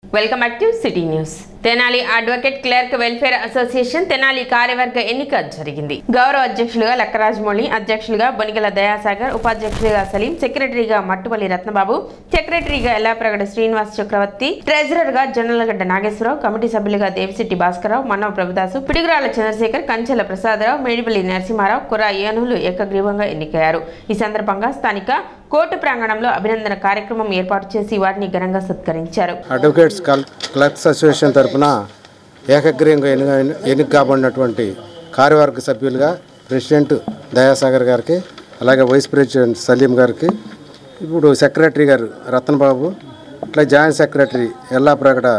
Welcome back to city news. Tenali advocate clerk welfare association Tenali కార్యవర్గ ఎన్నిక జరిగింది. గౌరవ అధ్యక్షులుగా లక్కరాజమౌళి, అధ్యక్షులుగా బొనిగల దయాసాగర్, ఉపాధ్యక్షులుగా సలీం, సెక్రటరీగా మట్టుపల్లి రత్నబాబు, సెక్రటరీగా ఎల్లాప్రగడ శ్రీనివాస్ చక్రవర్తి, ట్రెజరర్గా జొన్నలగడ్డ నాగేశ్వరరావు, కమిటీ సభ్యులుగా దేవిశెట్టి భాస్కరరావు, మన్నవ ప్రభుదాసు, పిడుగురాల చంద్రశేఖర్, కంచెల ప్రసాదరావు, మేడిపల్లి నరసింహారావు, కుర్రా ఏనుగులు ఏకగ్రీవంగా ఎన్నికయ్యారు. ఈ సందర్భంగా స్థానిక కోర్టు ప్రాంగణంలో అభినందన కార్యక్రమం ఏర్పాటు చేసి వారిని ఘనంగా సత్కరించారు. అడ్వకేట్స్ క్లర్క్స్ అసోసియేషన్ తరఫున ఏకగ్రీవంగా ఎన్నిక కాబడినటువంటి కార్యవర్గ సభ్యులుగా ప్రెసిడెంట్ దయాసాగర్ గారికి, అలాగే వైస్ ప్రెసిడెంట్ సలీం గారికి, ఇప్పుడు సెక్రటరీ గారు రత్నబాబు, అట్లా జాయింట్ సెక్రటరీ ఎల్లాప్రగడ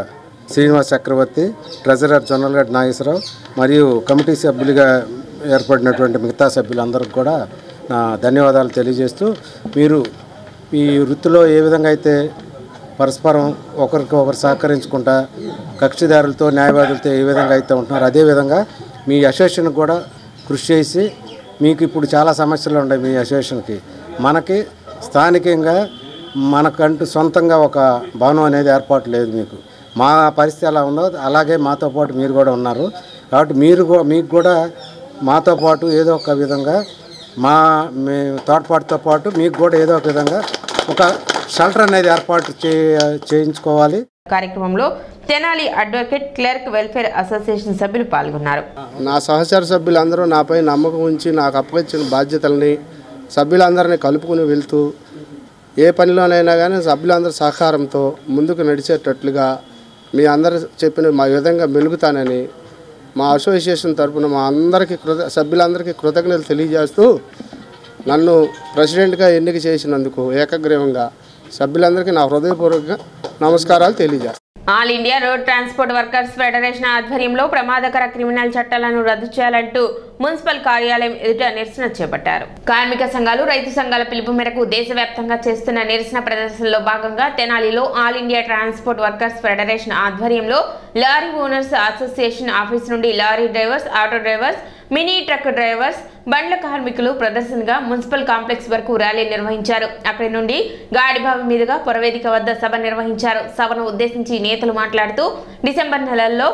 శ్రీనివాస్ చక్రవర్తి, ట్రెజరర్ జొన్నలగడ్డ నాగేశ్వరరావు మరియు కమిటీ సభ్యులుగా ఏర్పడినటువంటి మిగతా సభ్యులందరికీ కూడా నా ధన్యవాదాలు తెలియజేస్తూ, మీరు ఈ వృత్తిలో ఏ విధంగా అయితే పరస్పరం ఒకరికొకరు సహకరించుకుంటా కక్షిదారులతో న్యాయవాదులతో ఏ విధంగా అయితే ఉంటున్నారో అదేవిధంగా మీ అసోసియేషన్కి కూడా కృషి చేసి, మీకు ఇప్పుడు చాలా సమస్యలు ఉన్నాయి మీ అసోసియేషన్కి. మనకి స్థానికంగా మనకంటూ సొంతంగా ఒక భవనం అనేది ఏర్పాటు లేదు. మా పరిస్థితి ఎలా ఉందో అలాగే మాతో పాటు మీరు కూడా ఉన్నారు. కాబట్టి మీకు కూడా మాతో పాటు ఏదో ఒక విధంగా తోడ్పాటుతో పాటు మీకు కూడా ఏదో ఒక విధంగా ఒక షెల్టర్ అనేది ఏర్పాటు చేయించుకోవాలి. కార్యక్రమంలో Tenali advocate clerk welfare association సభ్యులు పాల్గొన్నారు. నా సహచర సభ్యులందరూ నాపై నమ్మకం ఉంచి నాకు అప్పగించిన బాధ్యతల్ని సభ్యులందరినీ కలుపుకుని వెళ్తూ ఏ పనిలోనైనా కానీ సభ్యులందరి సహకారంతో ముందుకు నడిచేటట్లుగా మీ అందరు చెప్పిన మా విధంగా మెలుగుతానని మా అసోసియేషన్ తరఫున మా అందరికీ సభ్యులందరికీ కృతజ్ఞతలు తెలియజేస్తూ, నన్ను ప్రెసిడెంట్గా ఎన్నిక చేసినందుకు ఏకగ్రీవంగా సభ్యులందరికీ నా హృదయపూర్వక నమస్కారాలు తెలియజేస్తాను. All India road transport workers federation ఆధ్వర్యంలో ప్రమాదకర క్రిమినల్ చట్టాలను రద్దు చేయాలంటూ మున్సిపల్ కార్యాలయం ఎదుట నిరసన చేపట్టారు. కార్మిక సంఘాలు, రైతు సంఘాల పిలుపు మేరకు దేశవ్యాప్తంగా చేస్తున్న నిరసన ప్రదర్శనలో భాగంగా తెనాలిలో all India transport workers federation ఆధ్వర్యంలో లారీ ఓనర్స్ అసోసియేషన్ ఆఫీస్ నుండి lorry drivers, auto drivers, mini truck drivers, బండ్ల కార్మికులు ప్రదర్శనగా మున్సిపల్ కాంప్లెక్స్ వరకు ర్యాలీ నిర్వహించారు. అక్కడి నుండి గాడిబావి మీదుగా పురవేదిక వద్ద సభ నిర్వహించారు. సభను ఉద్దేశించి నేతలు మాట్లాడుతూ, డిసెంబర్ నెలల్లో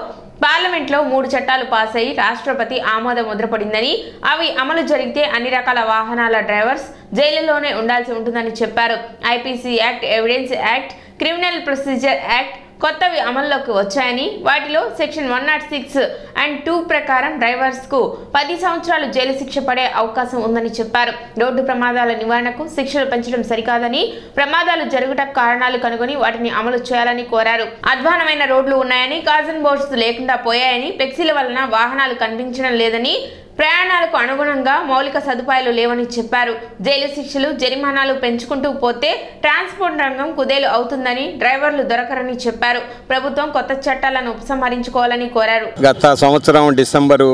పార్లమెంట్లో 3 చట్టాలు పాస్ అయ్యి రాష్ట్రపతి ఆమోద ముద్రపడిందని, అవి అమలు జరిగితే అన్ని రకాల వాహనాల డ్రైవర్స్ జైలులోనే ఉండాల్సి ఉంటుందని చెప్పారు. IPC act, evidence act, criminal procedure act కొత్తవి అమల్లోకి వచ్చాయని, వాటిలో సెక్షన్ 106 అండ్ 2 ప్రకారం డ్రైవర్స్కు 10 సంవత్సరాలు జైలు శిక్ష పడే అవకాశం ఉందని చెప్పారు. రోడ్డు ప్రమాదాల నివారణకు శిక్షలు పెంచడం సరికాదని, ప్రమాదాలు జరుగుటకు కారణాలు కనుగొని వాటిని అమలు చేయాలని కోరారు. అధ్వానమైన రోడ్లు ఉన్నాయని, కాజన్ బోర్డ్స్ లేకుండా పోయాయని, ఫ్లెక్సీల వలన వాహనాలు కనిపించడం లేదని, ప్రయాణాలకు అనుగుణంగా మౌలిక సదుపాయాలు లేవని చెప్పారు. జైలు శిక్షలు, జరిమానాలు పెంచుకుంటూ పోతే ట్రాన్స్పోర్ట్ రంగం కుదేలు అవుతుందని, డ్రైవర్లు దొరకరని చెప్పారు. ప్రభుత్వం కొత్త చట్టాలను ఉపసంహరించుకోవాలని కోరారు. గత సంవత్సరం డిసెంబరు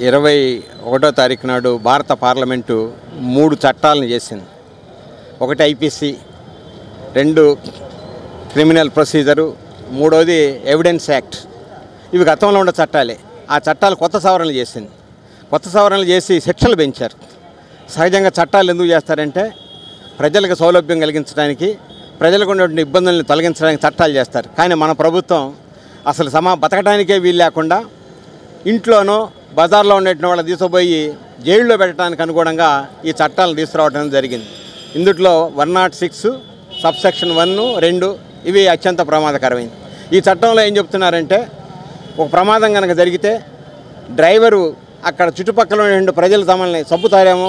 21వ తారీఖు నాడు భారత పార్లమెంటు 3 చట్టాలను చేసింది. ఒకటి ఐపీసీ, 2 క్రిమినల్ ప్రొసీజరు, 3వది ఎవిడెన్స్ యాక్ట్. ఇవి గతంలో ఉన్న చట్టాలే. ఆ చట్టాలు కొత్త సవరణలు చేసింది. కొత్త సవరణలు చేసి శిక్షలు పెంచారు. సహజంగా చట్టాలు ఎందుకు చేస్తారంటే ప్రజలకు సౌలభ్యం కలిగించడానికి, ప్రజలకు ఉన్నటువంటి ఇబ్బందులను తొలగించడానికి చట్టాలు చేస్తారు. కానీ మన ప్రభుత్వం అసలు బతకడానికే వీలు లేకుండా ఇంట్లోనో బజార్లో ఉండేటువంటి వాళ్ళని తీసుకుపోయి జైల్లో పెట్టడానికి అనుగుణంగా ఈ చట్టాలను తీసుకురావడం జరిగింది. ఇందులో 106 సబ్సెక్షన్ 1, 2 ఇవి అత్యంత ప్రమాదకరమైనవి. ఈ చట్టంలో ఏం చెప్తున్నారంటే, ఒక ప్రమాదం కనుక జరిగితే డ్రైవరు అక్కడ చుట్టుపక్కల ఉన్న ప్రజలు తమల్ని చంపుతారేమో,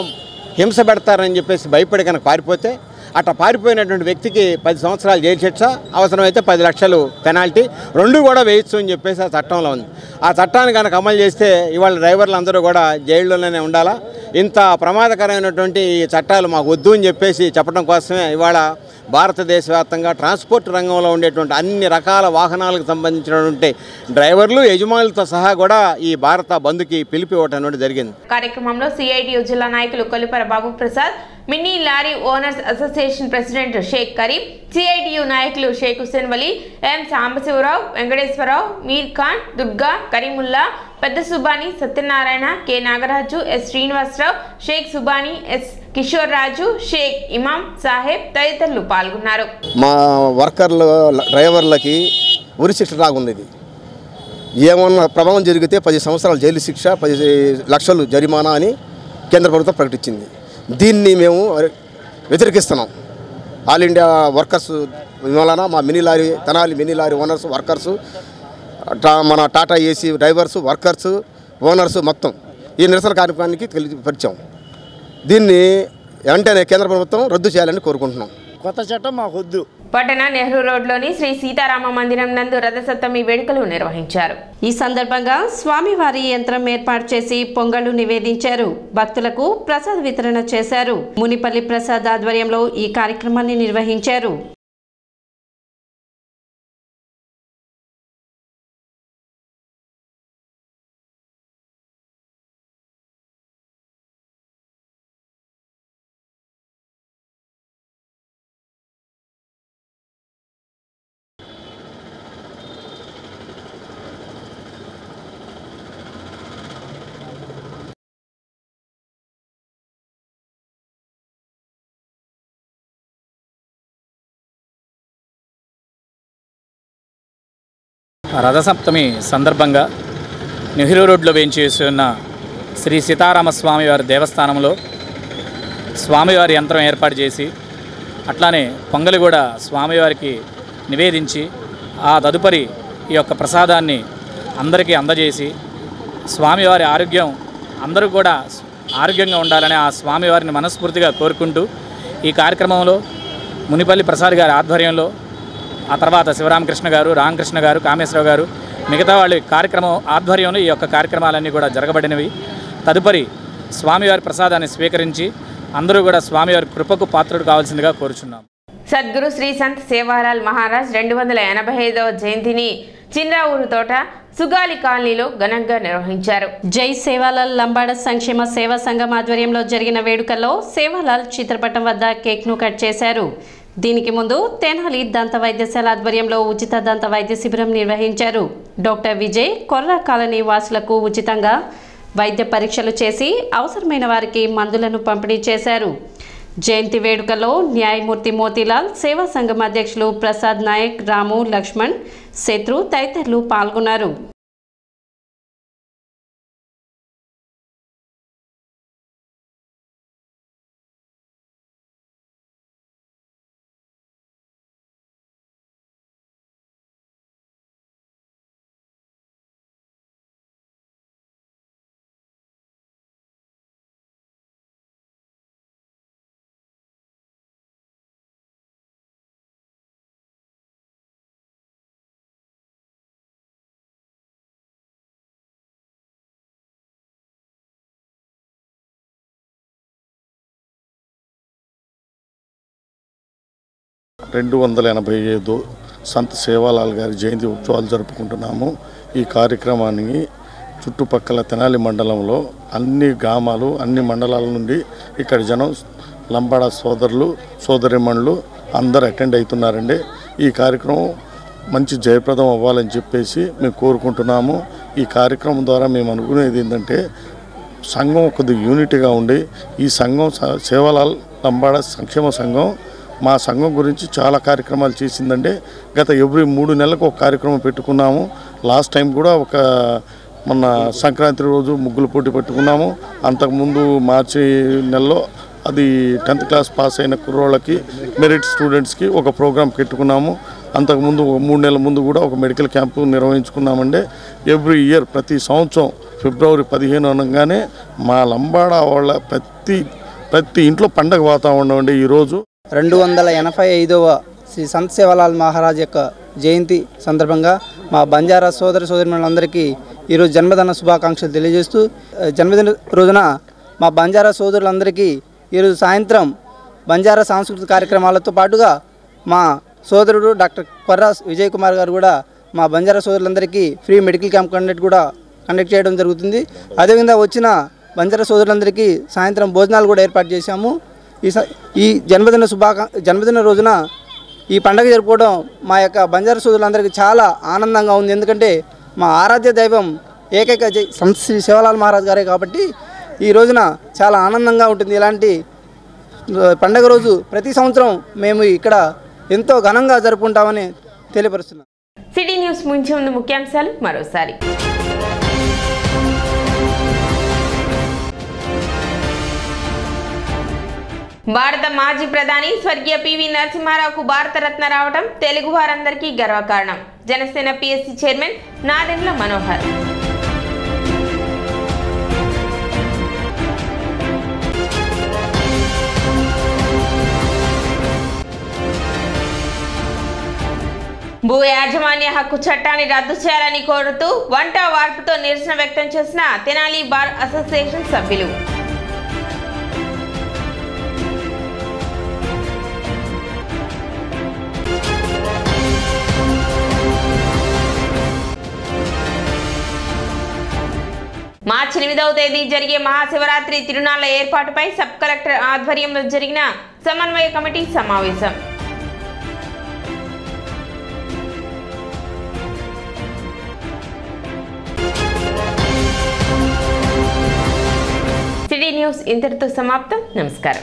హింస పెడతారని చెప్పేసి భయపడి కనుక పారిపోతే, అట్లా పారిపోయినటువంటి వ్యక్తికి 10 సంవత్సరాలు జైలు శిక్ష, అవసరమైతే 10 లక్షలు పెనాల్టీ, 2 కూడా వేయచ్చు అని చెప్పేసి ఆ చట్టంలో ఉంది. ఆ చట్టాన్ని కనుక అమలు చేస్తే ఇవాళ డ్రైవర్లు అందరూ కూడా జైల్లోనే ఉండాలా. ఇంత ప్రమాదకరమైనటువంటి ఈ చట్టాలు మాకు వద్దు అని చెప్పేసి చెప్పడం కోసమే ఇవాళ భారతదేశ వ్యాప్తంగా ట్రాన్స్పోర్ట్ రంగంలో ఉండేటువంటి అన్ని రకాల వాహనాలకు సంబంధించినటువంటి డ్రైవర్లు, యజమానులతో సహా కూడా ఈ భారత బంద్కి పిలుపు ఇవ్వడం జరిగింది. కార్యక్రమంలో సిఐటియు జిల్లా నాయకులు Kollipara Babu Prasad, mini lorry owners association president Sheikh Kareem, CITU నాయకులు షేక్ హుస్సేన్ వలి, ఎం సాంబశివరావు, వెంకటేశ్వరరావు, మీర్ ఖాన్, దుర్గా, కరీముల్లా, పెద్ద Subani, Satyanarayana, K Nagaraju, S Srinivasarao, Sheikh Subani, S Kishore Raju, Sheikh Imam Saheb తదితరులు పాల్గొన్నారు. మా వర్కర్లు డ్రైవర్లకి ఉరి శిక్ష రాగుంది. ఇది ఏమన్నా ప్రభావం జరిగితే 10 సంవత్సరాల జైలు శిక్ష, 10 లక్షలు జరిమానా అని కేంద్ర ప్రభుత్వం ప్రకటించింది. దీన్ని మేము వ్యతిరేకిస్తున్నాం. ఆల్ ఇండియా వర్కర్స్ వలన మా Tenali mini lorry owners, workers, మన Tata AC drivers, workers, owners మొత్తం ఈ నిరసన కార్యక్రమానికి పరిచయం. దీన్ని వెంటనే కేంద్ర ప్రభుత్వం రద్దు చేయాలని కోరుకుంటున్నాం. కొత్త చట్టం మాకు వద్దు. పట్టణ నెహ్రూ రోడ్లోని శ్రీ సీతారామ మందిరం నందు రథసప్తమి వేడుకలు నిర్వహించారు. ఈ సందర్భంగా స్వామివారి యంత్రం ఏర్పాటు చేసి పొంగళ్లు నివేదించారు. భక్తులకు ప్రసాద వితరణ చేశారు. మునిపల్లి ప్రసాద్ ఆధ్వర్యంలో ఈ కార్యక్రమాన్ని నిర్వహించారు. రథసప్తమి సందర్భంగా నెహ్రూ రోడ్లో వేయించేసి ఉన్న శ్రీ సీతారామ స్వామివారి దేవస్థానంలో స్వామివారి యంత్రం ఏర్పాటు చేసి అట్లానే పొంగలి కూడా స్వామివారికి నివేదించి ఆ తదుపరి ఈ యొక్క ప్రసాదాన్ని అందరికీ అందజేసి స్వామివారి ఆరోగ్యం అందరూ కూడా ఆరోగ్యంగా ఉండాలని ఆ స్వామివారిని మనస్ఫూర్తిగా కోరుకుంటూ ఈ కార్యక్రమంలో మునిపల్లి ప్రసాద్ గారి ఆధ్వర్యంలో, ఆ తర్వాత శివరామకృష్ణ గారు, రామకృష్ణ గారు, కామేశ్వరరావు గారు, మిగతా వాళ్ళ కార్యక్రమం ఆధ్వర్యంలో ఈ యొక్క కార్యక్రమాలన్నీ కూడా జరగబడినవి. తదుపరి స్వామివారి ప్రసాదాన్ని స్వీకరించి అందరూ కూడా స్వామివారి కృపకు పాత్రుడు కావాల్సిందిగా కోరుచున్నాం. సద్గురు శ్రీ సంత్ సేవాలాల్ మహారాజ్ 285వ జయంతిని చిన్రావూరు తోట సుగాలి కాలనీలో ఘనంగా నిర్వహించారు. జై సేవాలాల్ లంబాడ సంక్షేమ సేవా సంఘం ఆధ్వర్యంలో జరిగిన వేడుకల్లో సేవాలాల్ చిత్రపటం వద్ద కేక్ను కట్ చేశారు. దీనికి ముందు తెనాలి దంత వైద్యశాల ఆధ్వర్యంలో ఉచిత దంత వైద్య శిబిరం నిర్వహించారు. డాక్టర్ విజయ్ కొర్రా కాలనీ వాసులకు ఉచితంగా వైద్య పరీక్షలు చేసి అవసరమైన వారికి మందులను పంపిణీ చేశారు. జయంతి వేడుకలో న్యాయమూర్తి మోతీలాల్, సేవా సంఘం అధ్యక్షులు ప్రసాద్ నాయక్, రాము, లక్ష్మణ్, శత్రు తదితరులు పాల్గొన్నారు. సంత్ సేవాలాల్ గారి జయంతి ఉత్సవాలు జరుపుకుంటున్నాము. ఈ కార్యక్రమాన్ని చుట్టుపక్కల తెనాలి మండలంలో అన్ని గ్రామాలు, అన్ని మండలాల నుండి ఇక్కడ జనం, లంబాడ సోదరులు, సోదరిమణులు అందరూ అటెండ్ అవుతున్నారండి. ఈ కార్యక్రమం మంచి జయప్రదం అవ్వాలని చెప్పేసి మేము కోరుకుంటున్నాము. ఈ కార్యక్రమం ద్వారా మేము అనుకునేది ఏంటంటే సంఘం కొద్దిగా యూనిటీగా ఉండి, ఈ సంఘం సేవాలాల్ లంబాడ సంక్షేమ సంఘం మా సంఘం గురించి చాలా కార్యక్రమాలు చేసిందండి. గత ఎవ్రీ 3 నెలలకు ఒక కార్యక్రమం పెట్టుకున్నాము. లాస్ట్ టైం కూడా మొన్న సంక్రాంతి రోజు ముగ్గులు పోటీ పెట్టుకున్నాము. అంతకుముందు మార్చి నెలలో అది 10th క్లాస్ పాస్ అయిన కుర్రోళ్ళకి, మెరిట్ స్టూడెంట్స్కి ఒక ప్రోగ్రాం పెట్టుకున్నాము. అంతకుముందు 3 నెలల ముందు కూడా ఒక మెడికల్ క్యాంపు నిర్వహించుకున్నామండి. ఎవ్రీ ఇయర్ ప్రతి సంవత్సరం ఫిబ్రవరి 15 అనగానే మా లంబాడ వాళ్ళ ప్రతి ఇంట్లో పండగ వాతావరణం అండి. ఈరోజు 285వ శ్రీ సంత్ సేవాలాల్ మహారాజ్ యొక్క జయంతి సందర్భంగా మా బంజారా సోదరులందరికీ ఈరోజు జన్మదిన శుభాకాంక్షలు తెలియజేస్తూ, జన్మదిన రోజున మా బంజారా సోదరులందరికీ ఈరోజు సాయంత్రం బంజారా సాంస్కృతిక కార్యక్రమాలతో పాటుగా మా సోదరుడు డాక్టర్ కొర్రా విజయ్ కుమార్ గారు కూడా మా బంజారా సోదరులందరికీ ఫ్రీ మెడికల్ క్యాంప్ కండక్ట్ చేయడం జరుగుతుంది. అదేవిధంగా వచ్చిన బంజారా సోదరులందరికీ సాయంత్రం భోజనాలు కూడా ఏర్పాటు చేశాము. ఈ జన్మదిన రోజున ఈ పండుగ జరుపుకోవడం మా యొక్క బంజారా సోదరులందరికీ చాలా ఆనందంగా ఉంది. ఎందుకంటే మా ఆరాధ్య దైవం ఏకైక సంత్ శ్రీ సేవాలాల్ మహారాజ్ గారే కాబట్టి ఈ రోజున చాలా ఆనందంగా ఉంటుంది. ఇలాంటి పండగ రోజు ప్రతి సంవత్సరం మేము ఇక్కడ ఎంతో ఘనంగా జరుపుకుంటామని తెలియపరుస్తున్నాం. సిటీ న్యూస్ ముంచే ముందు ముఖ్యాంశాలు మరోసారి. భారత మాజీ ప్రధాని స్వర్గీయ పివి నరసింహారావుకు భారతరత్న రావడం తెలుగు వారందరికీ గర్వకారణం. Janasena PSC chairman Nadendla Manohar. భూ యాజమాన్య హక్కు చట్టాన్ని రద్దు చేయాలని కోరుతూ వంట వార్పుతో నిరసన వ్యక్తం చేసిన తెనాలి బార్ అసోసియేషన్ సభ్యులు. మార్చి 8వ తేదీ జరిగే మహాశివరాత్రి తిరునాళ్ల ఏర్పాటుపై సబ్ కలెక్టర్ ఆధ్వర్యంలో జరిగిన సమన్వయ కమిటీ సమావేశం. సిటీ న్యూస్ ఇంతటితో సమాప్తం. నమస్కారం.